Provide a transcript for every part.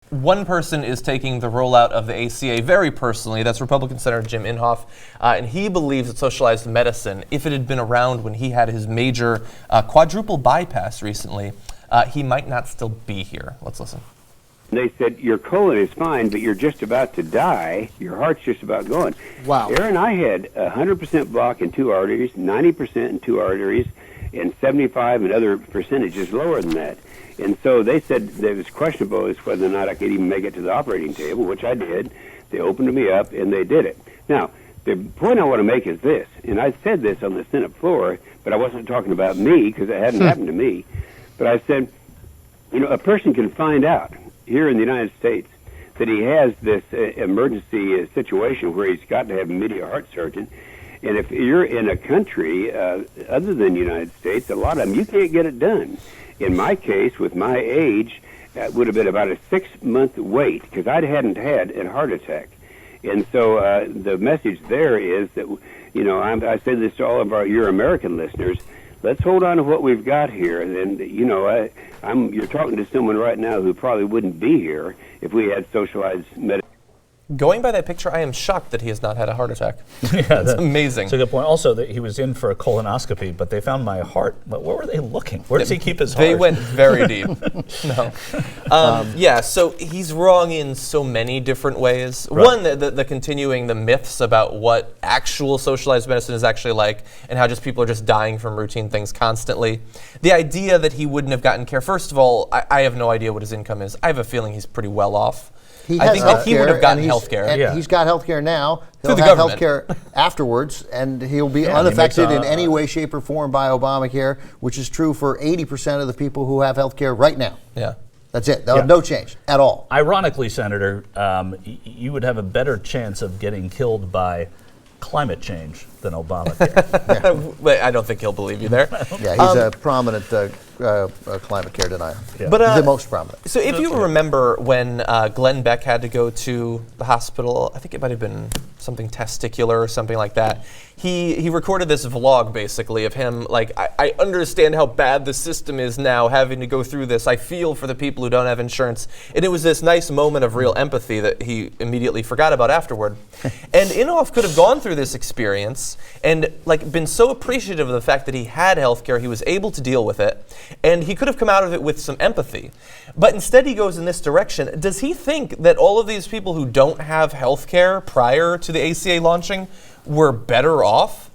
one person is taking the rollout of the ACA very personally. That's Republican Senator Jim Inhofe, and he believes that socialized medicine, if it had been around when he had his major quadruple bypass recently, he might not still be here. Let's listen. They said, your colon is fine, but you're just about to die. Your heart's just about going. Wow. Aaron, I had 100% block in 2 arteries, 90% in 2 arteries, and 75 and other percentages lower than that. And so they said that it was questionable as whether or not I could even make it to the operating table, which I did. They opened me up, and they did it. Now, the point I want to make is this, and I said this on the Senate floor, but I wasn't talking about me because it hadn't happened to me. But I said, you know, a person can find out here in the United States that he has this emergency situation where he's got to have an immediate heart surgeon. And if you're in a country other than the United States, a lot of them, you can't get it done. In my case, with my age, it would have been about a 6-month wait because I hadn't had a heart attack. And so the message there is that, you know, I say this to all of your American listeners, let's hold on to what we've got here. And, you know, you're talking to someone right now who probably wouldn't be here if we had socialized medicine. Going by that picture, I am shocked that he has not had a heart attack. Yeah, that's amazing. That's a good point. Also, that he was in for a colonoscopy, but they found my heart. But where were they looking? Where does he keep his heart? They went very deep. No. Yeah, so he's wrong in so many different ways. Right. One, the continuing the myths about what actual socialized medicine is actually like and how just people are just dying from routine things constantly. The idea that he wouldn't have gotten care. First of all, I have no idea what his income is. I have a feeling he's pretty well off. I think that he would have gotten health care. Yeah. He's got health care now. He'll the have health government. care afterwards, and he'll be unaffected in any way, shape, or form by Obamacare, which is true for 80% of the people who have health care right now. Yeah. That's it. No change at all. Ironically, Senator, you would have a better chance of getting killed by climate change than Obamacare. But I don't think he'll believe you there. Yeah, he's a prominent climate care denier. Yeah. But, he's the most prominent. So if you remember when Glenn Beck had to go to the hospital, I think it might have been something testicular or something like that, he recorded this vlog basically of him like, I understand how bad the system is now having to go through this. I feel for the people who don't have insurance. And it was this nice moment of real empathy that he immediately forgot about afterward. And Inhofe could have gone through this experience and like been so appreciative of the fact that he had health care, he was able to deal with it, and he could have come out of it with some empathy. But instead he goes in this direction. Does he think that all of these people who don't have health care prior to the ACA launching were better off?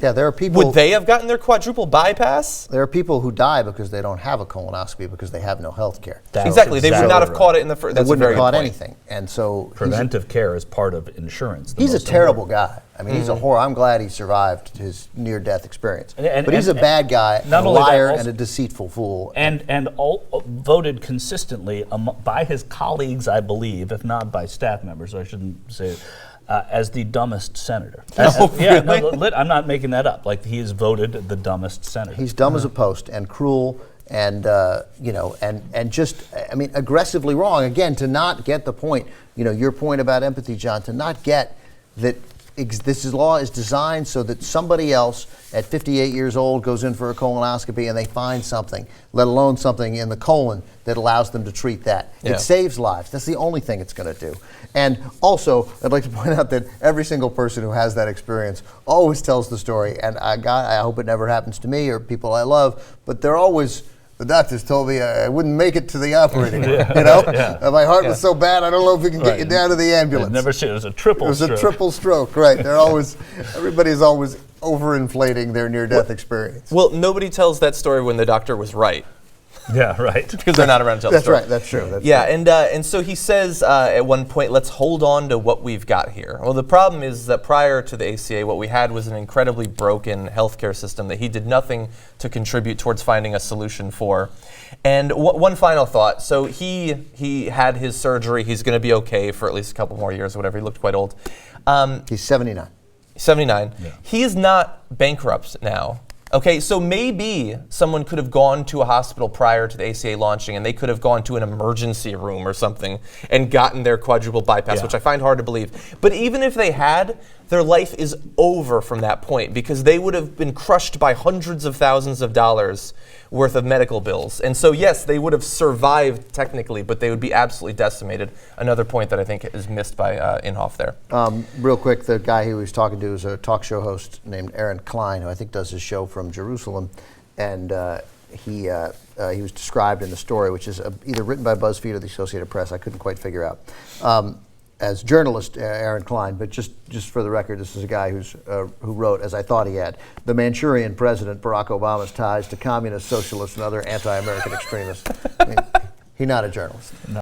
Yeah, there are people. Would they have gotten their quadruple bypass? There are people who die because they don't have a colonoscopy because they have no health care. Exactly. They would not have caught it in the first. They wouldn't have caught anything. And so preventive care is part of insurance. He's a terrible guy. I mean, he's a horror. I'm glad he survived his near-death experience. But he's a bad guy, a liar, and a deceitful fool. And all voted consistently by his colleagues, I believe, if not by staff members. I shouldn't say it. As the dumbest senator. Really? I'm not making that up. Like, he is voted the dumbest senator. He's dumb as a post and cruel and, and just, I mean, aggressively wrong. Again, to not get the point, your point about empathy, John, to not get that this law is designed so that somebody else at 58 years old goes in for a colonoscopy and they find something, let alone something in the colon that allows them to treat that. Yeah. It saves lives. That's the only thing it's going to do. And also, I'd like to point out that every single person who has that experience always tells the story. And I hope it never happens to me or people I love, but they're always, the doctors told me I wouldn't make it to the operating room. My heart was so bad, I don't know if we can get you down to the ambulance. It was a triple stroke. It was a triple stroke, right. Everybody's always overinflating their near-death experience. Well, nobody tells that story when the doctor was right. Yeah, right. Because they're not around to tell the story. That's right. That's true. That's true. And so he says at one point, let's hold on to what we've got here. Well, the problem is that prior to the ACA, what we had was an incredibly broken healthcare system that he did nothing to contribute towards finding a solution for. And one final thought. So he had his surgery. He's going to be okay for at least a couple more years or whatever. He looked quite old. He's 79. 79. Yeah. He is not bankrupt now. Okay, so maybe someone could have gone to a hospital prior to the ACA launching and they could have gone to an emergency room or something and gotten their quadruple bypass, which I find hard to believe. But even if they had, their life is over from that point because they would have been crushed by hundreds of thousands of dollars worth of medical bills. And so, yes, they would have survived technically, but they would be absolutely decimated. Another point that I think is missed by Inhofe there. Real quick, the guy he was talking to is a talk show host named Aaron Klein, who I think does his show from Jerusalem. And he was described in the story, which is either written by BuzzFeed or the Associated Press. I couldn't quite figure out. As journalist Aaron Klein, but just for the record, this is a guy who wrote, as I thought he had, the Manchurian president Barack Obama's ties to communist, socialists, and other anti-American extremists. I mean, he's not a journalist. No.